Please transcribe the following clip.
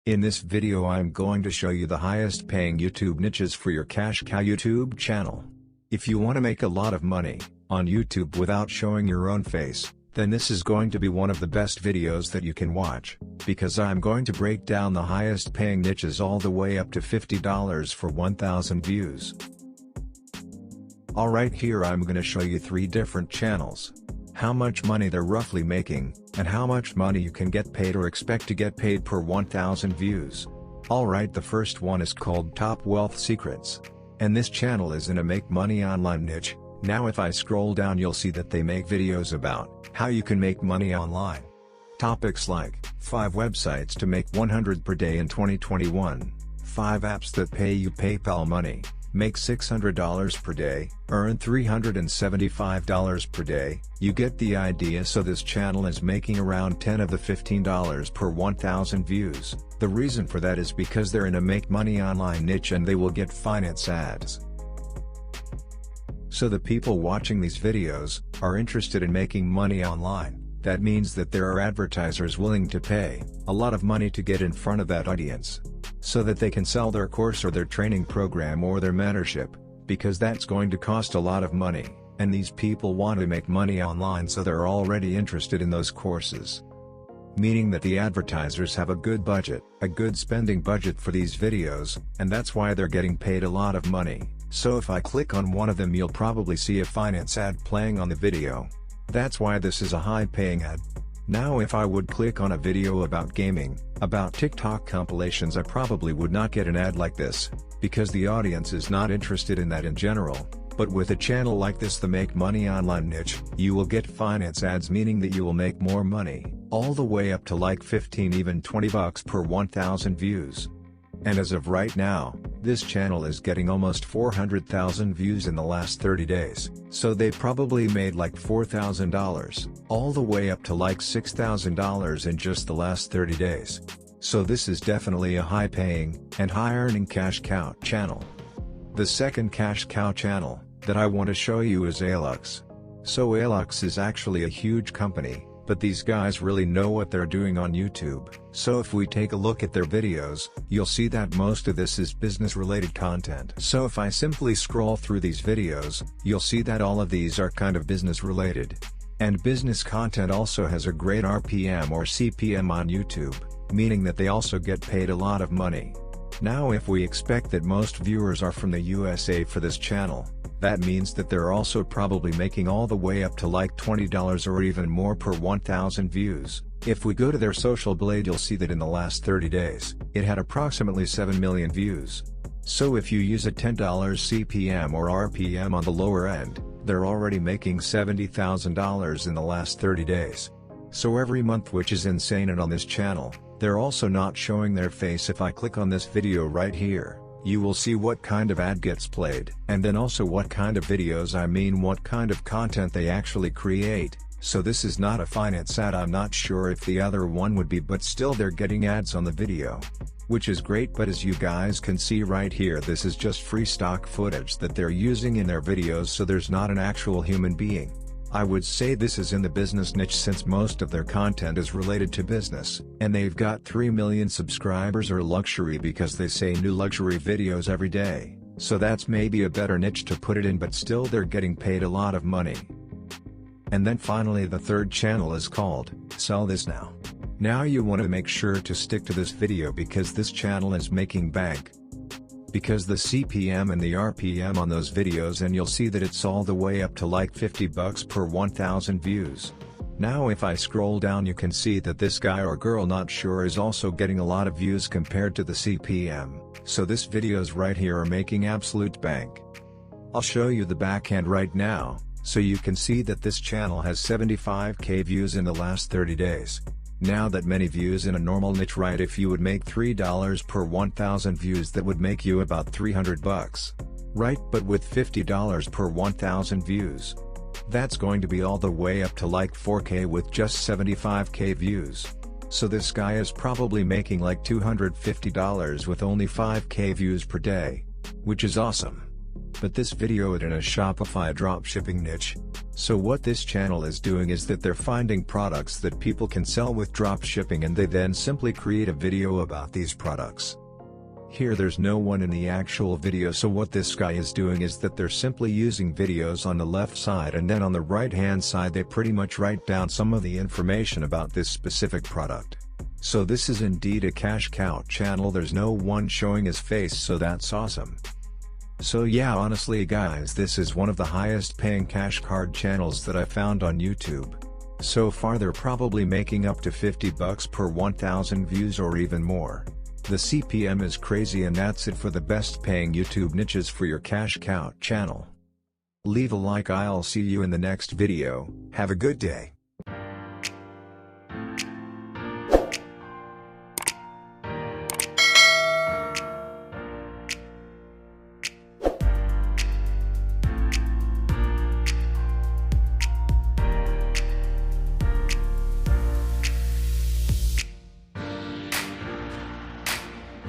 In this video I'm going to show you the highest paying YouTube niches for your cash cow YouTube channel. If you want to make a lot of money on YouTube without showing your own face, then this is going to be one of the best videos that you can watch, because I'm going to break down the highest paying niches all the way up to $50 for 1,000 views. Alright, here I'm going to show you 3 different channels, how much money they're roughly making, and how much money you can get paid or expect to get paid per 1,000 views. Alright, the first one is called Top Wealth Secrets. And this channel is in a make money online niche. Now if I scroll down you'll see that they make videos about how you can make money online. Topics like 5 websites to make $100 per day in 2021, 5 apps that pay you PayPal money, make $600 per day, earn $375 per day. You get the idea. So this channel is making around $10 of the $15 per 1,000 views. The reason for that is because they're in a make money online niche and they will get finance ads. So the people watching these videos are interested in making money online. That means that there are advertisers willing to pay a lot of money to get in front of that audience, so that they can sell their course or their training program or their mentorship, because that's going to cost a lot of money, and these people want to make money online, so they're already interested in those courses. Meaning that the advertisers have a good budget, a good spending budget for these videos, and that's why they're getting paid a lot of money. So if I click on one of them you'll probably see a finance ad playing on the video. That's why this is a high-paying ad. Now if I would click on a video about gaming, about TikTok compilations, I probably would not get an ad like this, because the audience is not interested in that in general. But with a channel like this, the make money online niche, you will get finance ads, meaning that you will make more money, all the way up to like 15, even $20 per 1,000 views. And as of right now, this channel is getting almost 400,000 views in the last 30 days, so they probably made like $4,000, all the way up to like $6,000 in just the last 30 days. So this is definitely a high-paying and high-earning cash cow channel. The second cash cow channel that I want to show you is Alux. So Alux is actually a huge company, but these guys really know what they're doing on YouTube. So if we take a look at their videos, you'll see that most of this is business related content. So if I simply scroll through these videos, you'll see that all of these are kind of business related. And business content also has a great RPM or CPM on YouTube, meaning that they also get paid a lot of money. Now if we expect that most viewers are from the USA for this channel, that means that they're also probably making all the way up to like $20 or even more per 1,000 views. If we go to their social blade you'll see that in the last 30 days, it had approximately 7 million views. So if you use a $10 CPM or RPM on the lower end, they're already making $70,000 in the last 30 days. So every month, which is insane. And on this channel, they're also not showing their face. If I click on this video right here, you will see what kind of ad gets played, and then also what kind of videos, I mean what kind of content they actually create. So this is not a finance ad. I'm not sure if the other one would be, but still they're getting ads on the video, which is great. But as you guys can see right here, this is just free stock footage that they're using in their videos, so there's not an actual human being. I would say this is in the business niche, since most of their content is related to business, and they've got 3 million subscribers, or luxury, because they say new luxury videos every day. So that's maybe a better niche to put it in, but still they're getting paid a lot of money. And then finally the third channel is called Sell This Now. Now you want to make sure to stick to this video, because this channel is making bank. Because the CPM and the RPM on those videos, and you'll see that it's all the way up to like $50 per 1,000 views. Now if I scroll down you can see that this guy or girl, not sure, is also getting a lot of views compared to the CPM. So this videos right here are making absolute bank. I'll show you the back end right now, so you can see that this channel has 75k views in the last 30 days. Now that many views in a normal niche, right? If you would make $3 per 1,000 views, that would make you about $300, right? But with $50 per 1,000 views, that's going to be all the way up to like 4k with just 75k views. So this guy is probably making like $250 with only 5k views per day, which is awesome. but this video it in a Shopify dropshipping niche. So what this channel is doing is that they're finding products that people can sell with dropshipping, and they then simply create a video about these products. Here there's no one in the actual video, so what this guy is doing is that they're simply using videos on the left side, and then on the right hand side they pretty much write down some of the information about this specific product. So this is indeed a cash cow channel. There's no one showing his face, so that's awesome. So yeah, honestly guys, this is one of the highest paying cash card channels that I found on YouTube. So far they're probably making up to $50 per 1,000 views or even more. The CPM is crazy, and that's it for the best paying YouTube niches for your cash cow channel. Leave a like. I'll see you in the next video. Have a good day.